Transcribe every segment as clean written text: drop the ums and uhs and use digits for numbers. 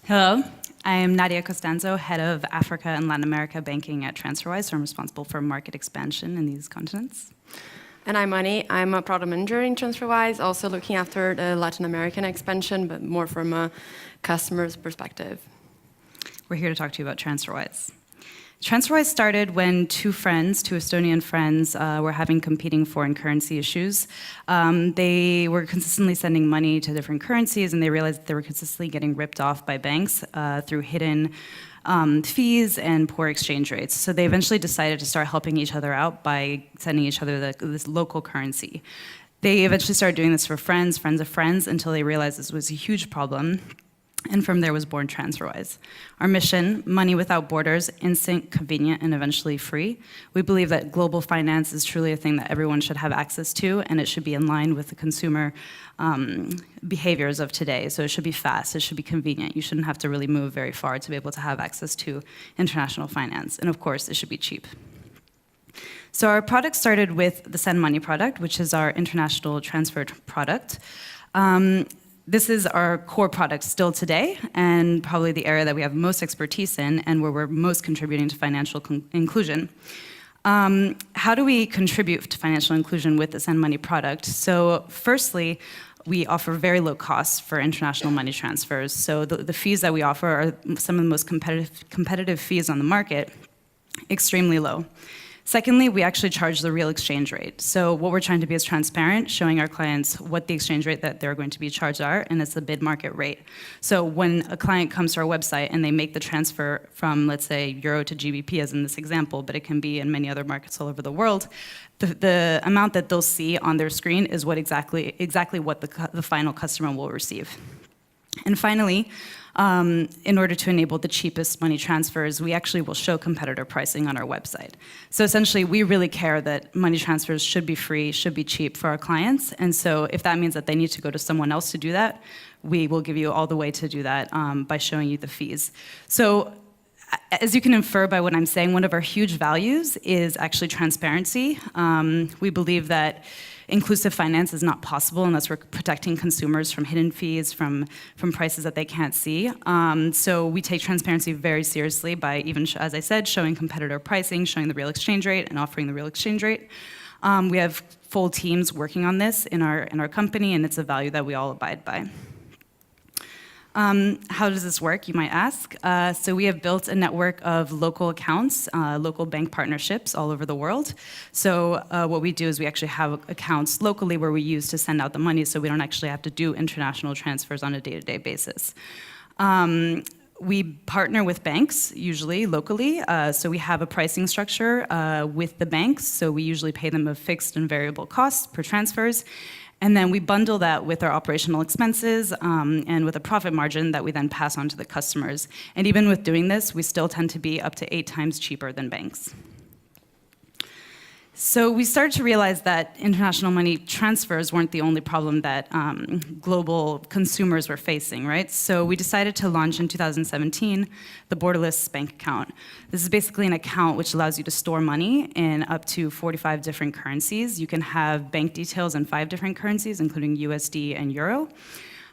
Hello, I am Nadia Costanzo, head of Africa and Latin America banking at Transferwise, so I'm responsible for market expansion in these continents. And I'm Ani. I'm a product manager in Transferwise, also looking after the Latin American expansion, but more from a customer's perspective. We're here to talk to you about Transferwise. Transferwise started when two Estonian friends, were having competing foreign currency issues. They were consistently sending money to different currencies, and they realized that they were consistently getting ripped off by banks through hidden fees and poor exchange rates. So they eventually decided to start helping each other out by sending each other this local currency. They eventually started doing this for friends of friends, until they realized this was a huge problem. And from there was born Transferwise. Our mission, money without borders, instant, convenient, and eventually free. We believe that global finance is truly a thing that everyone should have access to, and it should be in line with the consumer behaviors of today. So it should be fast, it should be convenient. You shouldn't have to really move very far to be able to have access to international finance. And of course, it should be cheap. So our product started with the Send Money product, which is our international transfer product. This is our core product still today, and probably the area that we have most expertise in, and where we're most contributing to financial inclusion. How do we contribute to financial inclusion with the Send Money product? So firstly, we offer very low costs for international money transfers. So the fees that we offer are some of the most competitive fees on the market, extremely low. Secondly, we actually charge the real exchange rate. So what we're trying to be is transparent, showing our clients what the exchange rate that they're going to be charged are, and it's the bid market rate. So when a client comes to our website and they make the transfer from, let's say, euro to GBP, as in this example, but it can be in many other markets all over the world, the amount that they'll see on their screen is what exactly what the final customer will receive. And finally, in order to enable the cheapest money transfers, we actually will show competitor pricing on our website. So essentially, we really care that money transfers should be free, should be cheap for our clients. And so if that means that they need to go to someone else to do that, we will give you all the way to do that by showing you the fees. So as you can infer by what I'm saying, one of our huge values is actually transparency. We believe that inclusive finance is not possible unless we're protecting consumers from hidden fees, from prices that they can't see. So we take transparency very seriously by even, as I said, showing competitor pricing, showing the real exchange rate, and offering the real exchange rate. We have full teams working on this in our company, and it's a value that we all abide by. How does this work, you might ask? So we have built a network of local accounts, local bank partnerships all over the world. So what we do is we actually have accounts locally where we use to send out the money, so we don't actually have to do international transfers on a day-to-day basis. We partner with banks, usually locally, so we have a pricing structure with the banks, so we usually pay them a fixed and variable cost per transfers. And then we bundle that with our operational expenses and with a profit margin that we then pass on to the customers. And even with doing this, we still tend to be up to 8 times cheaper than banks. So we started to realize that international money transfers weren't the only problem that global consumers were facing, right? So we decided to launch in 2017 the borderless bank account. This is basically an account which allows you to store money in up to 45 different currencies. You can have bank details in 5 different currencies, including USD and Euro.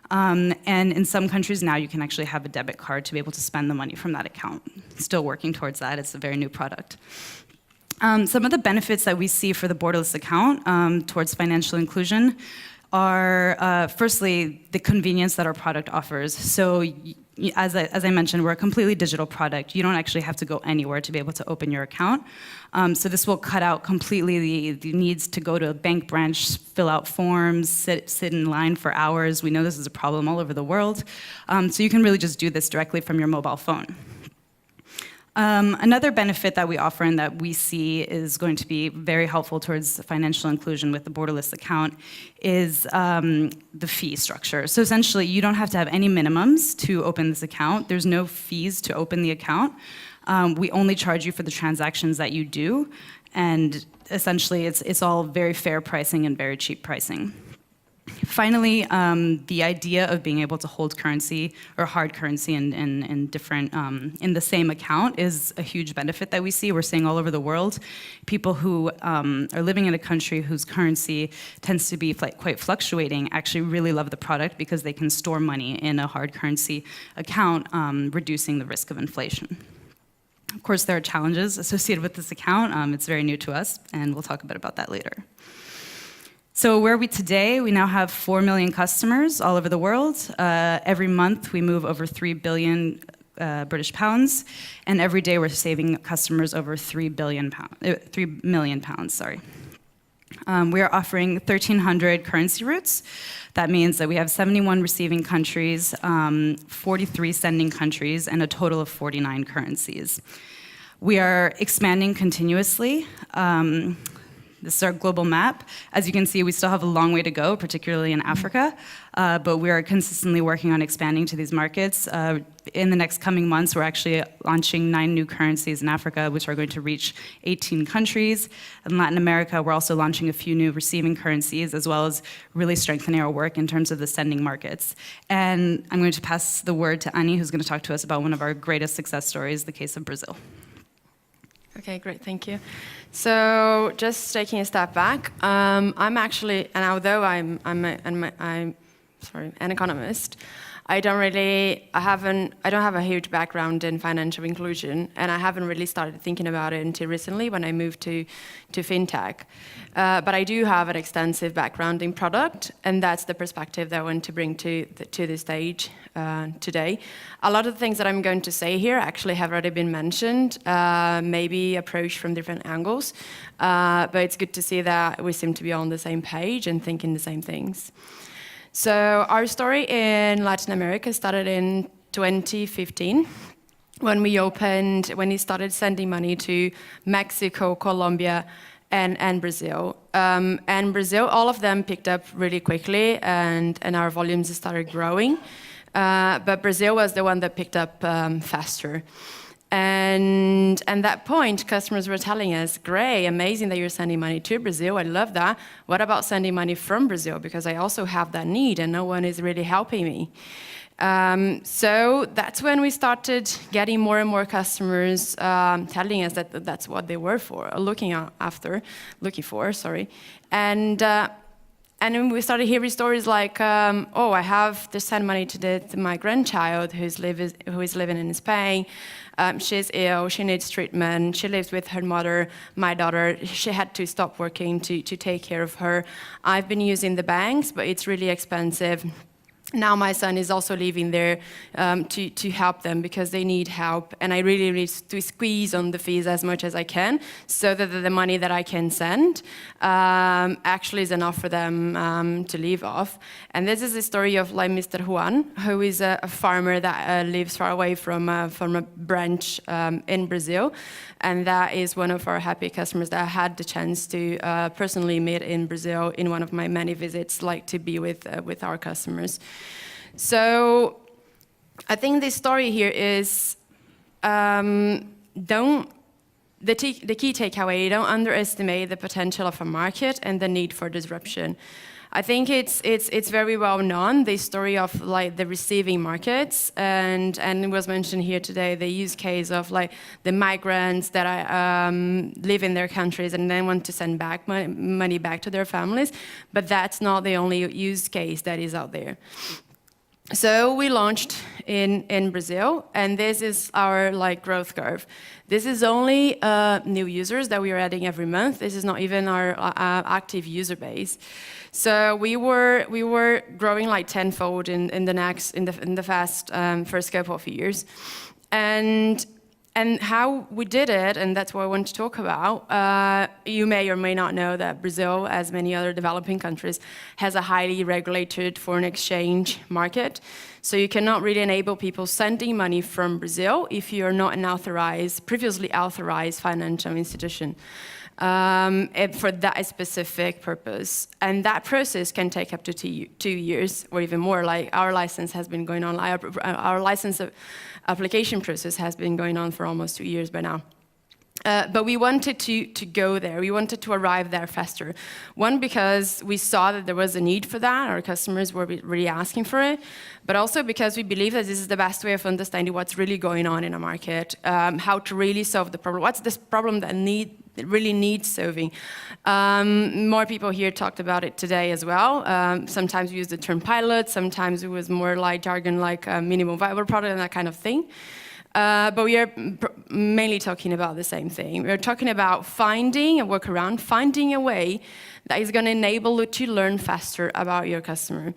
And in some countries now, you can actually have a debit card to be able to spend the money from that account. Still working towards that. It's a very new product. Some of the benefits that we see for the borderless account towards financial inclusion are, firstly, the convenience that our product offers. So as I mentioned, we're a completely digital product. You don't actually have to go anywhere to be able to open your account. So this will cut out completely the needs to go to a bank branch, fill out forms, sit in line for hours. We know this is a problem all over the world. So you can really just do this directly from your mobile phone. Another benefit that we offer and that we see is going to be very helpful towards financial inclusion with the borderless account is the fee structure. So essentially, you don't have to have any minimums to open this account. There's no fees to open the account. We only charge you for the transactions that you do, and essentially, it's all very fair pricing and very cheap pricing. Finally, the idea of being able to hold currency or hard currency in different in the same account is a huge benefit that we see. We're seeing all over the world, people who are living in a country whose currency tends to be quite fluctuating actually really love the product because they can store money in a hard currency account, reducing the risk of inflation. Of course, there are challenges associated with this account. It's very new to us, and we'll talk a bit about that later. So where are we today? We now have 4 million customers all over the world. Every month we move over 3 billion British pounds, and every day we're saving customers over 3 million pounds. Sorry. We are offering 1,300 currency routes. That means that we have 71 receiving countries, 43 sending countries, and a total of 49 currencies. We are expanding continuously. This is our global map. As you can see, we still have a long way to go, particularly in Africa, but we are consistently working on expanding to these markets. In the next coming months, we're actually launching 9 new currencies in Africa, which are going to reach 18 countries. In Latin America, we're also launching a few new receiving currencies, as well as really strengthening our work in terms of the sending markets. And I'm going to pass the word to Annie, who's going to talk to us about one of our greatest success stories, the case of Brazil. Okay, great, thank you. So just taking a step back, I'm actually, and although I'm an economist, I don't have a huge background in financial inclusion, and I haven't really started thinking about it until recently when I moved to Fintech. But I do have an extensive background in product, and that's the perspective that I want to bring to this stage today. A lot of the things that I'm going to say here actually have already been mentioned, maybe approached from different angles, but it's good to see that we seem to be on the same page and thinking the same things. So our story in Latin America started in 2015 when we started sending money to Mexico, Colombia, and Brazil. And Brazil, all of them picked up really quickly, and our volumes started growing. But Brazil was the one that picked up faster. And at that point, customers were telling us, great, amazing that you're sending money to Brazil, I love that. What about sending money from Brazil? Because I also have that need and no one is really helping me. So that's when we started getting more and more customers telling us that that's what they were looking for. And then we started hearing stories like, oh, I have to send money to my grandchild who is living in Spain. She's ill, she needs treatment, she lives with her mother, my daughter, she had to stop working to take care of her. I've been using the banks, but it's really expensive. Now my son is also living there to help them because they need help, and I really need to squeeze on the fees as much as I can so that the money that I can send actually is enough for them to live off. And this is the story of like Mr. Juan, who is a farmer that lives far away from a branch in Brazil, and that is one of our happy customers that I had the chance to personally meet in Brazil in one of my many visits, like to be with our customers. So I think the story here is the key takeaway, don't underestimate the potential of a market and the need for disruption. I think it's very well known, the story of like the receiving markets, and it was mentioned here today, the use case of like the migrants that live in their countries and then want to send back money back to their families, but that's not the only use case that is out there. So we launched in Brazil, and this is our like growth curve. This is only new users that we are adding every month. This is not even our active user base. So we were growing like tenfold in the first couple of years, and how we did it, and that's what I want to talk about. You may or may not know that Brazil, as many other developing countries, has a highly regulated foreign exchange market. So you cannot really enable people sending money from Brazil if you're not an previously authorized financial institution for that specific purpose. And that process can take up to 2 years or even more. Like our license has been going on, our license application process has been going on for almost 2 years by now. But we wanted to go there. We wanted to arrive there faster. One, because we saw that there was a need for that. Our customers were really asking for it. But also because we believe that this is the best way of understanding what's really going on in a market, how to really solve the problem. What's this problem that really needs solving? More people here talked about it today as well. Sometimes we use the term pilot. Sometimes it was more like jargon, like minimum viable product and that kind of thing. But we are mainly talking about the same thing. We're talking about finding a workaround, finding a way that is going to enable you to learn faster about your customer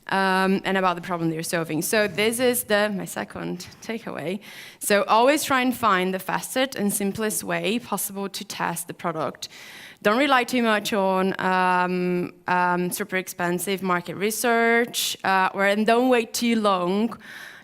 and about the problem they're solving. So this is my second takeaway. So always try and find the fastest and simplest way possible to test the product. Don't rely too much on super expensive market research, and don't wait too long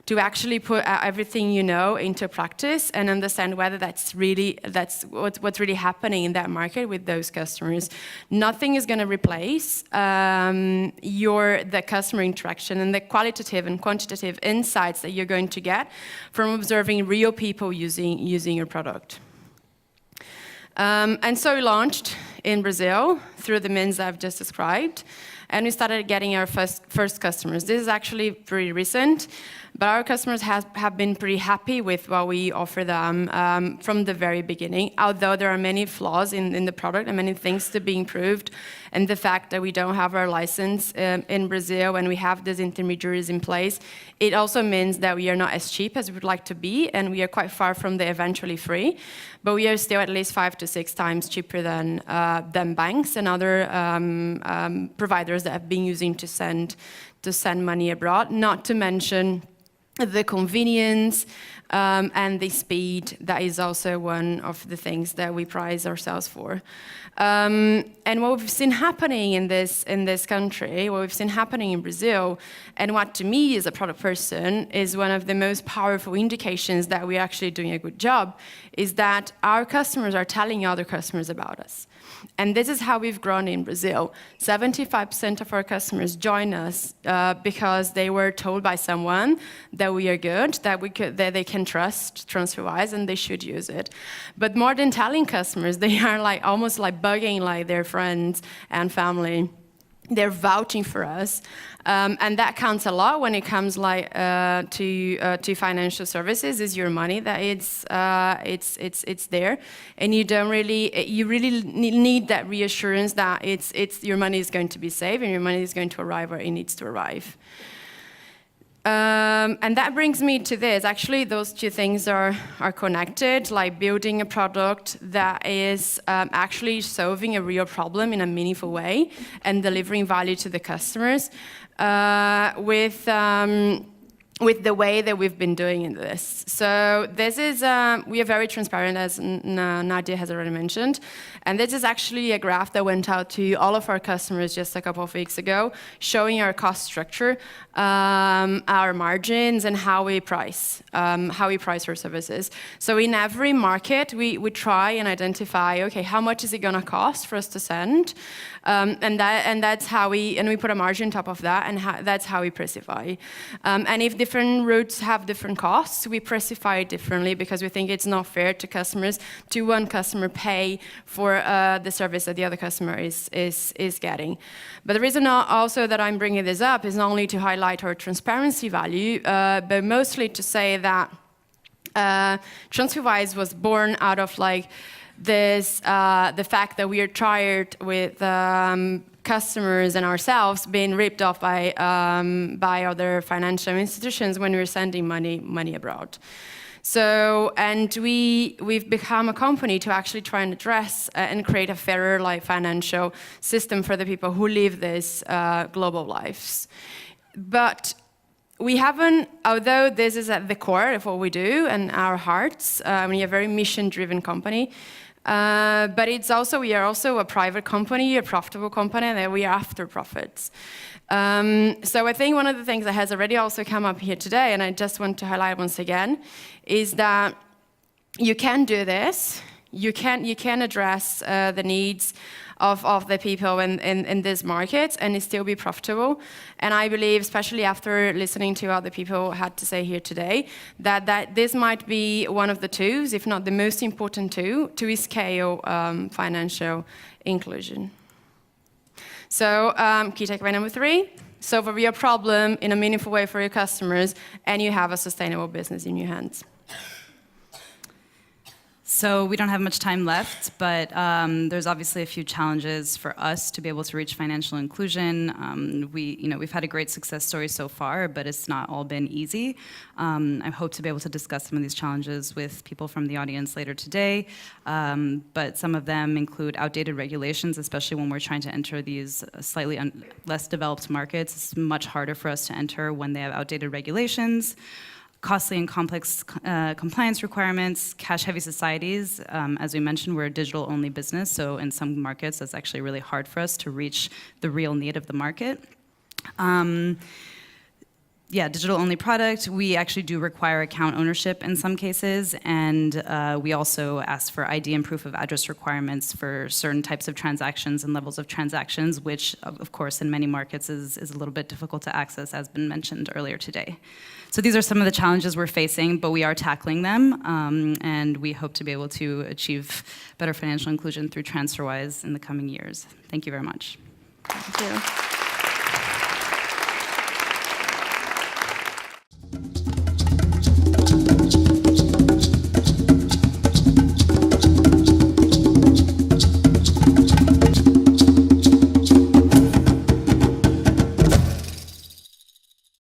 to actually put everything you know into practice and understand whether that's what's really happening in that market with those customers. Nothing is going to replace the customer interaction and the qualitative and quantitative insights that you're going to get from observing real people using your product. And so we launched in Brazil through the means I've just described, and we started getting our first customers. This is actually pretty recent, but our customers have been pretty happy with what we offer them from the very beginning, although there are many flaws in the product and many things to be improved. And the fact that we don't have our license in Brazil and we have these intermediaries in place, it also means that we are not as cheap as we would like to be, and we are quite far from the eventually free, but we are still at least 5 to 6 times cheaper than banks and other providers that have been using to send money abroad, not to mention the convenience and the speed. That is also one of the things that we prize ourselves for. And what we've seen happening in this country, what we've seen happening in Brazil, and what to me as a product person is one of the most powerful indications that we're actually doing a good job, is that our customers are telling other customers about us. And this is how we've grown in Brazil. 75% of our customers join us because they were told by someone that we are good, that they can trust Transferwise, and they should use it. But more than telling customers, they are almost bugging their friends and family. They're vouching for us, and that counts a lot when it comes to financial services. Is your money that it's there, and you really need that reassurance that your money is going to be safe and your money is going to arrive where it needs to arrive. And that brings me to this. Actually, those two things are connected, like building a product that is actually solving a real problem in a meaningful way and delivering value to the customers with the way that we've been doing this. So this is, we are very transparent, as Nadia has already mentioned. And this is actually a graph that went out to all of our customers just a couple of weeks ago, showing our cost structure, our margins, and how we price our services. So in every market, we try and identify, okay, how much is it gonna cost for us to send? And that's how we put a margin on top of that, and that's how we pricify. And if different routes have different costs, we pricify it differently because we think it's not fair to customers to one customer pay for the service that the other customer is getting. But the reason also that I'm bringing this up is not only to highlight our transparency value, but mostly to say that Transferwise was born out of the fact that we are tired with customers and ourselves being ripped off by other financial institutions when we're sending money abroad. So, and we've become a company to actually try and address and create a fairer financial system for the people who live these global lives. But we haven't, although this is at the core of what we do and our hearts, we are a very mission-driven company. But we are also a private company, a profitable company, and we are after profits. So I think one of the things that has already also come up here today, and I just want to highlight once again, is that you can do this, You can address the needs of the people in this market and it still be profitable. And I believe, especially after listening to what the people had to say here today, that this might be one of the tools, if not the most important tool, to scale financial inclusion. So key takeaway number 3, solve a real problem in a meaningful way for your customers, and you have a sustainable business in your hands. So we don't have much time left, but there's obviously a few challenges for us to be able to reach financial inclusion. We've had a great success story so far, but it's not all been easy. I hope to be able to discuss some of these challenges with people from the audience later today, but some of them include outdated regulations, especially when we're trying to enter these slightly less developed markets. It's much harder for us to enter when they have outdated regulations. Costly and complex compliance requirements, cash-heavy societies. As we mentioned, we're a digital-only business, so in some markets, it's actually really hard for us to reach the real need of the market. Digital-only product. We actually do require account ownership in some cases, and we also ask for ID and proof of address requirements for certain types of transactions and levels of transactions, which, of course, in many markets is a little bit difficult to access, as been mentioned earlier today. So these are some of the challenges we're facing, but we are tackling them, and we hope to be able to achieve better financial inclusion through Transferwise in the coming years. Thank you very much. Thank you.